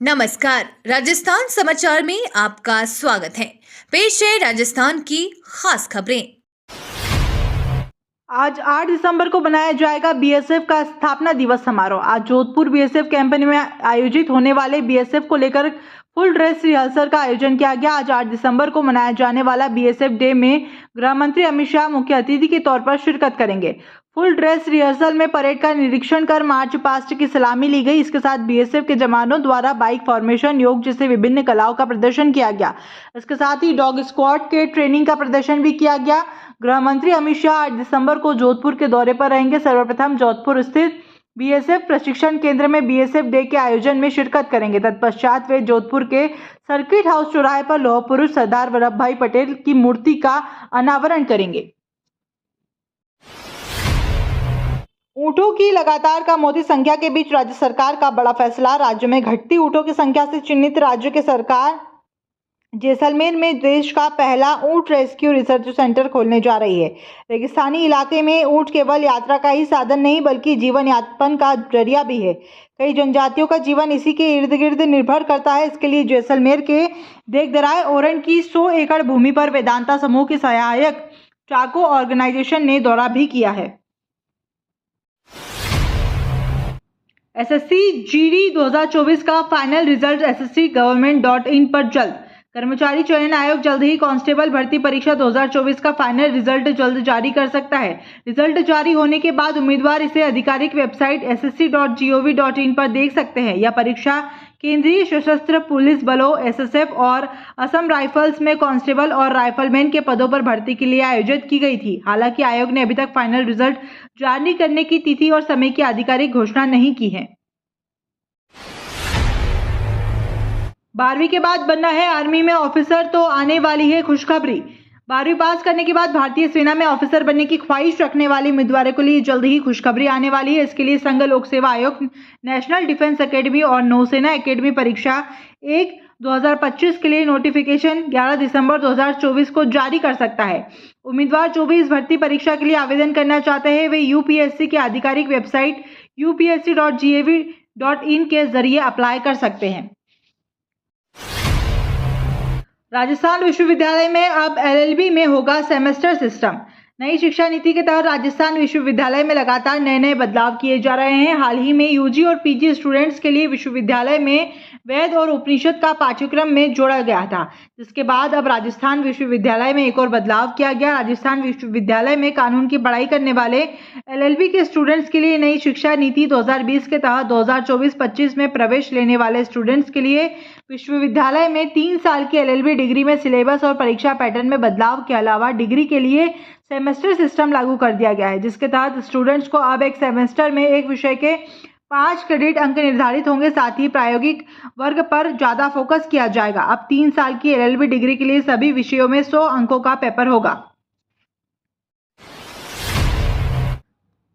नमस्कार, राजस्थान समाचार में आपका स्वागत है। पेश है राजस्थान की खास खबरें। आज 8 दिसंबर को मनाया जाएगा बीएसएफ का स्थापना दिवस समारोह। आज जोधपुर बीएसएफ कैंप में आयोजित होने वाले बीएसएफ को लेकर फुल ड्रेस रिहर्सल का आयोजन किया गया। आज 8 दिसंबर को मनाया जाने वाला बीएसएफ डे में गृह मंत्री अमित शाह मुख्य अतिथि के तौर पर शिरकत करेंगे। फुल ड्रेस रिहर्सल में परेड का निरीक्षण कर मार्च पास्ट की सलामी ली गई। इसके साथ बीएसएफ के जवानों द्वारा बाइक फॉर्मेशन, योग जैसे विभिन्न कलाओं का प्रदर्शन किया गया। इसके साथ ही डॉग स्क्वाड के ट्रेनिंग का प्रदर्शन भी किया गया। गृह मंत्री अमित शाह 8 दिसंबर को जोधपुर के दौरे पर रहेंगे। सर्वप्रथम जोधपुर स्थित बीएसएफ प्रशिक्षण केंद्र में बीएसएफ डे के आयोजन में शिरकत करेंगे। तत्पश्चात वे जोधपुर के सर्किट हाउस चौराहे पर लौह पुरुष सरदार वल्लभ भाई पटेल की मूर्ति का अनावरण करेंगे। ऊँटों की लगातार कम होती संख्या के बीच राज्य सरकार का बड़ा फैसला। राज्य में घटती ऊँटों की संख्या से चिन्हित राज्य की सरकार जैसलमेर में देश का पहला ऊँट रेस्क्यू रिसर्च सेंटर खोलने जा रही है। रेगिस्तानी इलाके में ऊँट केवल यात्रा का ही साधन नहीं बल्कि जीवन यापन का जरिया भी है। कई जनजातियों का जीवन इसी के इर्द गिर्द निर्भर करता है। इसके लिए जैसलमेर के देखदराय ओरन की 100 एकड़ भूमि पर वेदांता समूह की सहायक चाको ऑर्गेनाइजेशन ने दौरा भी किया है। एसएससी जीडी 2024 का फाइनल रिजल्ट sscgovernment.in पर जल्द। कर्मचारी चयन आयोग जल्द ही कांस्टेबल भर्ती परीक्षा 2024 का फाइनल रिजल्ट जल्द जारी कर सकता है। रिजल्ट जारी होने के बाद उम्मीदवार इसे आधिकारिक वेबसाइट ssc.gov.in पर देख सकते हैं। यह परीक्षा केंद्रीय सशस्त्र पुलिस बलों एसएसएफ और असम राइफल्स में कांस्टेबल और राइफलमैन के पदों पर भर्ती के लिए आयोजित की गई थी। हालांकि आयोग ने अभी तक फाइनल रिजल्ट जारी करने की तिथि और समय की आधिकारिक घोषणा नहीं की है। 12वीं के बाद बनना है आर्मी में ऑफिसर तो आने वाली है खुशखबरी। 12वीं पास करने के बाद भारतीय सेना में ऑफिसर बनने की ख्वाहिश रखने वाले उम्मीदवारों के लिए जल्द ही खुशखबरी आने वाली है। इसके लिए संघ लोक सेवा आयोग नेशनल डिफेंस एकेडमी और नौसेना एकेडमी परीक्षा 1/2025 के लिए नोटिफिकेशन 11 दिसंबर 2024 को जारी कर सकता है। उम्मीदवार जो भी इस भर्ती परीक्षा के लिए आवेदन करना चाहते हैं वे यूपीएससी की आधिकारिक वेबसाइट upsc.gov.in के जरिए अप्लाई कर सकते हैं। राजस्थान विश्वविद्यालय में अब एलएलबी में होगा सेमेस्टर सिस्टम। नई शिक्षा नीति के तहत राजस्थान विश्वविद्यालय में लगातार नए बदलाव किए जा रहे हैं। हाल ही में यूजी और पीजी स्टूडेंट्स के लिए विश्वविद्यालय में वेद और उपनिषद का पाठ्यक्रम में जोड़ा गया था, जिसके बाद अब राजस्थान विश्वविद्यालय में एक और बदलाव किया गया। राजस्थान विश्वविद्यालय में कानून की पढ़ाई करने वाले एलएलबी के स्टूडेंट्स के लिए नई शिक्षा नीति 2020 के तहत 2024-25 में प्रवेश लेने वाले स्टूडेंट्स के लिए विश्वविद्यालय में 3 साल की एलएलबी डिग्री में सिलेबस और परीक्षा पैटर्न में बदलाव के अलावा डिग्री के लिए सेमेस्टर सिस्टम लागू कर दिया गया है, जिसके तहत स्टूडेंट्स को अब एक सेमेस्टर में एक विषय के 5 क्रेडिट अंक निर्धारित होंगे। साथ ही प्रायोगिक वर्ग पर ज्यादा फोकस किया जाएगा। अब 3 साल की एलएलबी डिग्री के लिए सभी विषयों में 100 अंकों का पेपर होगा।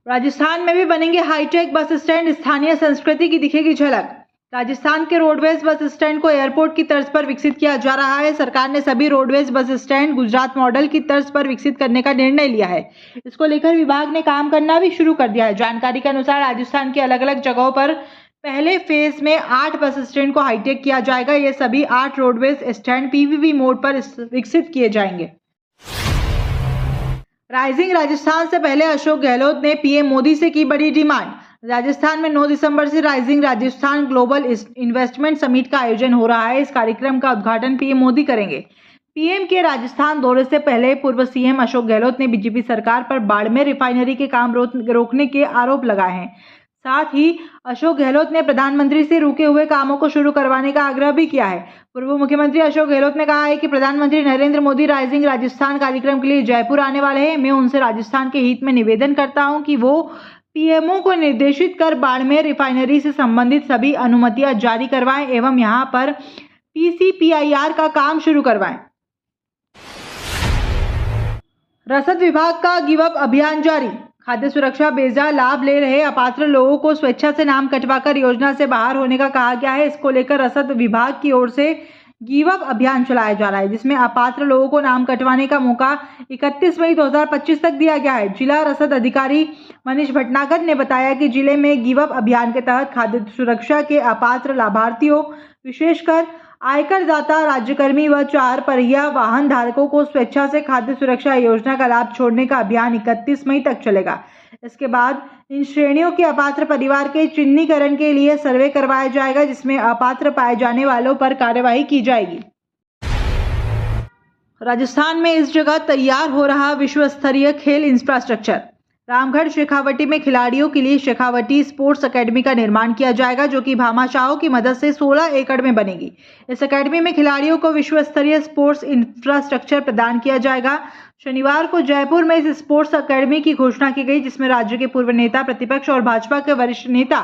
राजस्थान में भी बनेंगे हाईटेक बस स्टैंड, स्थानीय संस्कृति की दिखेगी झलक। राजस्थान के रोडवेज बस स्टैंड को एयरपोर्ट की तर्ज पर विकसित किया जा रहा है। सरकार ने सभी roadways bus stand Gujarat model की तर्ज पर विकसित करने का निर्णय लिया है। इसको लेकर विभाग ने काम करना भी शुरू कर दिया है। जानकारी के अनुसार राजस्थान की अलग अलग जगहों पर पहले फेज में 8 बस स्टैंड को हाईटेक किया जाएगा। ये सभी 8 रोडवेज स्टैंड पीपीपी मोड पर विकसित किए जाएंगे। राइजिंग राजस्थान से पहले अशोक गहलोत ने पीएम मोदी से की बड़ी डिमांड। राजस्थान में 9 दिसंबर से rising Rajasthan global investment summit का आयोजन हो रहा है। इस कार्यक्रम का उद्घाटन पीएम मोदी करेंगे। पीएम के राजस्थान दौरे से पहले पूर्व सीएम अशोक गहलोत ने बीजेपी सरकार पर बाड़मेर रिफाइनरी के काम रोकने के आरोप लगाए हैं। साथ ही अशोक गहलोत ने प्रधानमंत्री से रुके हुए कामों को शुरू करवाने का आग्रह भी किया है। पूर्व मुख्यमंत्री अशोक गहलोत ने कहा है कि प्रधानमंत्री नरेंद्र मोदी राइजिंग राजस्थान कार्यक्रम के लिए जयपुर आने वाले हैं। मैं उनसे राजस्थान के हित में निवेदन करता हूं कि वो पीएमओ को निर्देशित कर बाड़मेर रिफाइनरी से संबंधित सभी अनुमतियां जारी करवाएं एवं यहां पर पीसीपीआईआर का काम शुरू करवाएं। रसद विभाग का गिव अप अभियान जारी। खाद्य सुरक्षा बेजा लाभ ले रहे अपात्र लोगों को स्वेच्छा से नाम कटवाकर योजना से बाहर होने का कहा गया है। इसको लेकर रसद विभाग की ओर से गिव अप अभियान चलाया जा रहा है, जिसमें अपात्र लोगों को नाम कटवाने का मौका 31 मई 2025 तक दिया गया है। जिला रसद अधिकारी मनीष भटनागर ने बताया कि जिले में गिव अप अभियान के तहत खाद्य सुरक्षा के अपात्र लाभार्थियों विशेषकर आयकरदाता, राज्यकर्मी व 4 पहिया वाहन धारकों को स्वेच्छा से खाद्य सुरक्षा योजना का लाभ छोड़ने का अभियान 31 मई तक चलेगा। इसके बाद इन श्रेणियों के अपात्र परिवार के चिन्हीकरण के लिए सर्वे करवाया जाएगा, जिसमें अपात्र पाए जाने वालों पर कार्यवाही की जाएगी। राजस्थान में इस जगह तैयार हो रहा विश्व स्तरीय खेल इंफ्रास्ट्रक्चर। रामगढ़ शेखावटी में खिलाड़ियों के लिए शेखावटी स्पोर्ट्स एकेडमी का निर्माण किया जाएगा, जो कि भामाशाहों की मदद से 16 एकड़ में बनेगी। इस एकेडमी में खिलाड़ियों को विश्व स्तरीय स्पोर्ट्स इंफ्रास्ट्रक्चर प्रदान किया जाएगा। शनिवार को जयपुर में इस स्पोर्ट्स एकेडमी की घोषणा की गई, जिसमें राज्य के पूर्व नेता प्रतिपक्ष और भाजपा के वरिष्ठ नेता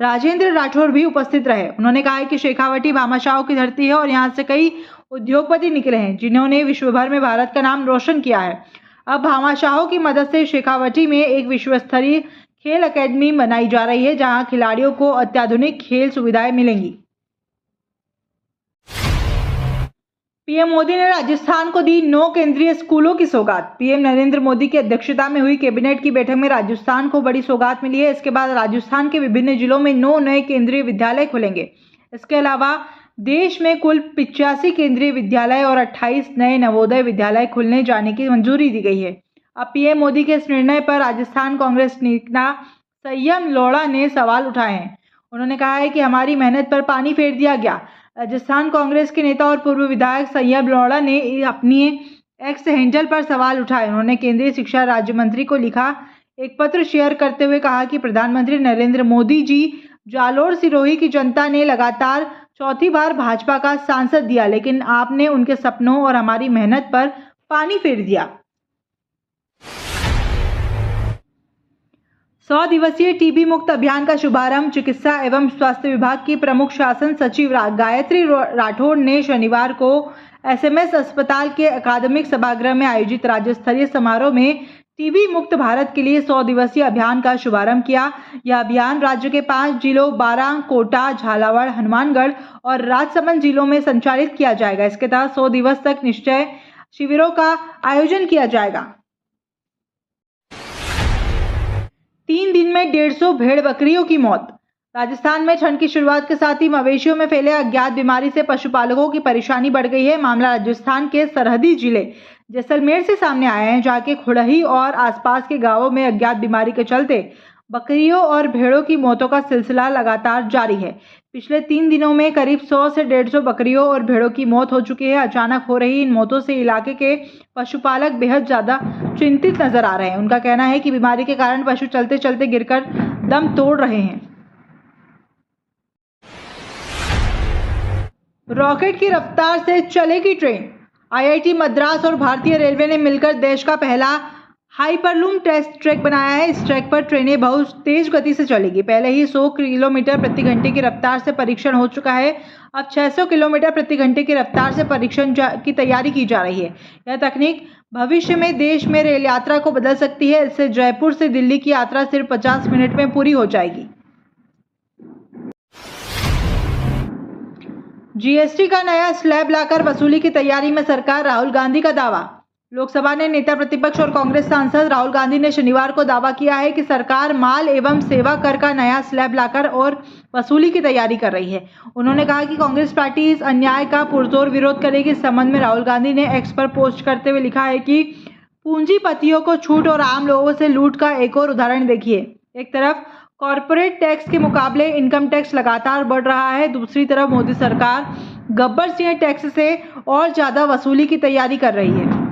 राजेंद्र राठौड़ भी उपस्थित रहे। उन्होंने कहा है कि शेखावटी भामाशाहों की धरती है और यहाँ से कई उद्योगपति निकले हैं, जिन्होंने विश्व भर में भारत का नाम रोशन किया है। अब भामाशाहों की मदद से शेखावटी में एक विश्व स्तरीय खेल एकेडमी बनाई जा रही है, जहां खिलाड़ियों को अत्याधुनिक खेल सुविधाएं मिलेंगी। पीएम मोदी ने राजस्थान को दी 9 केंद्रीय स्कूलों की सौगात। पीएम नरेंद्र मोदी की अध्यक्षता में हुई कैबिनेट की बैठक में राजस्थान को बड़ी सौगात मिली है। इसके बाद राजस्थान के विभिन्न जिलों में 9 नए केंद्रीय विद्यालय खुलेंगे। इसके अलावा देश में कुल 85 केंद्रीय विद्यालय और 28 नए नवोदय विद्यालय खुलने जाने की मंजूरी दी गई है। अब पीएम मोदी के इस निर्णय पर राजस्थान कांग्रेस नेता संयम लोढ़ा ने सवाल उठाए हैं। उन्होंने कहा है कि हमारी मेहनत पर पानी फेर दिया गया। राजस्थान कांग्रेस के नेता और पूर्व विधायक संयम लोढ़ा ने अपनी एक्स हैंडल पर सवाल उठाए। उन्होंने केंद्रीय शिक्षा राज्य मंत्री को लिखा एक पत्र शेयर करते हुए कहा कि प्रधानमंत्री नरेंद्र मोदी जी जालोर सिरोही की जनता ने लगातार चौथी बार भाजपा का सांसद दिया, लेकिन आपने उनके सपनों और हमारी मेहनत पर पानी फेर दिया। 100 दिवसीय टीबी मुक्त अभियान का शुभारंभ चिकित्सा एवं स्वास्थ्य विभाग की प्रमुख शासन सचिव गायत्री राठौड़ ने शनिवार को एसएमएस अस्पताल के अकादमिक सभागृह में आयोजित राज्य स्तरीय समारोह में टीबी मुक्त भारत के लिए 100 दिवसीय अभियान का शुभारंभ किया। यह अभियान राज्य के 5 जिलों बारां, कोटा, झालावाड़, हनुमानगढ़ और राजसमंद जिलों में संचालित किया जाएगा। इसके तहत 100 दिवस तक निश्चय शिविरों का आयोजन किया जाएगा। 3 दिन में 150 भेड़ बकरियों की मौत। राजस्थान में ठंड की शुरुआत के साथ ही मवेशियों में फैले अज्ञात बीमारी से पशुपालकों की परेशानी बढ़ गई है। मामला राजस्थान के सरहदी जिले जैसलमेर से सामने आया है, जहाँ के खुड़ही और आसपास के गांवों में अज्ञात बीमारी के चलते बकरियों और भेड़ों की मौतों का सिलसिला लगातार जारी है। पिछले 3 दिनों में करीब 100 से 150 बकरियों और भेड़ों की मौत हो चुकी है। अचानक हो रही इन मौतों से इलाके के पशुपालक बेहद ज्यादा चिंतित नजर आ रहे हैं। उनका कहना है कि बीमारी के कारण पशु चलते चलते गिरकर दम तोड़ रहे हैं। रॉकेट की रफ्तार से चलेगी ट्रेन। आईआईटी मद्रास और भारतीय रेलवे ने मिलकर देश का पहला हाइपरलूम टेस्ट ट्रैक बनाया है। इस ट्रैक पर ट्रेनें बहुत तेज गति से चलेगी। पहले ही 100 किलोमीटर प्रति घंटे की रफ्तार से परीक्षण हो चुका है। अब 600 किलोमीटर प्रति घंटे की रफ्तार से परीक्षण की तैयारी की जा रही है। यह तकनीक भविष्य में देश में रेल यात्रा को बदल सकती है। इससे जयपुर से दिल्ली की यात्रा सिर्फ 50 मिनट में पूरी हो जाएगी। जीएसटी का नया स्लैब लाकर वसूली की तैयारी में सरकार, राहुल गांधी का दावा। लोकसभा ने नेता प्रतिपक्ष और कांग्रेस सांसद राहुल गांधी ने शनिवार को दावा किया है कि सरकार माल एवं सेवा कर का नया स्लैब लाकर और वसूली की तैयारी कर रही है। उन्होंने कहा कि कांग्रेस पार्टी इस अन्याय का पुरजोर विरोध करेगी। इस संबंध में राहुल गांधी ने एक्स पर पोस्ट करते हुए लिखा है कि पूंजीपतियों को छूट और आम लोगों से लूट का एक और उदाहरण देखिए। एक तरफ कॉर्पोरेट टैक्स के मुकाबले इनकम टैक्स लगातार बढ़ रहा है, दूसरी तरफ मोदी सरकार गब्बर सिंह टैक्स से और ज्यादा वसूली की तैयारी कर रही है।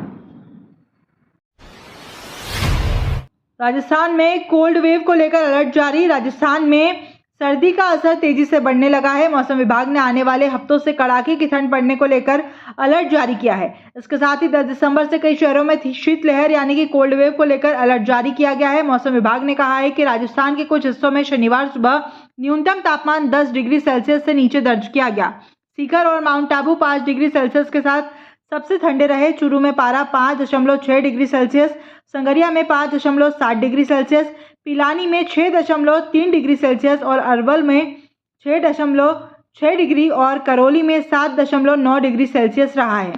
राजस्थान में कोल्ड वेव को लेकर अलर्ट जारी। राजस्थान में सर्दी का असर तेजी से बढ़ने लगा है। मौसम विभाग ने आने वाले हफ्तों से कड़ाके की ठंड पड़ने को लेकर अलर्ट जारी किया है। इसके साथ ही 10 दिसंबर से कई शहरों में शीतलहर यानी कि कोल्ड वेव को लेकर अलर्ट जारी किया गया है। मौसम विभाग ने कहा है कि राजस्थान के कुछ हिस्सों में शनिवार सुबह न्यूनतम तापमान 10 डिग्री सेल्सियस से नीचे दर्ज किया गया। सीकर और माउंट आबू 5 डिग्री सेल्सियस के साथ सबसे ठंडे रहे। चूरू में पारा 5.6 डिग्री सेल्सियस, संगरिया में 5.7 डिग्री सेल्सियस, पिलानी में 6.3 डिग्री सेल्सियस और अरवल में 6.6 डिग्री और करौली में 7.9 डिग्री सेल्सियस रहा है।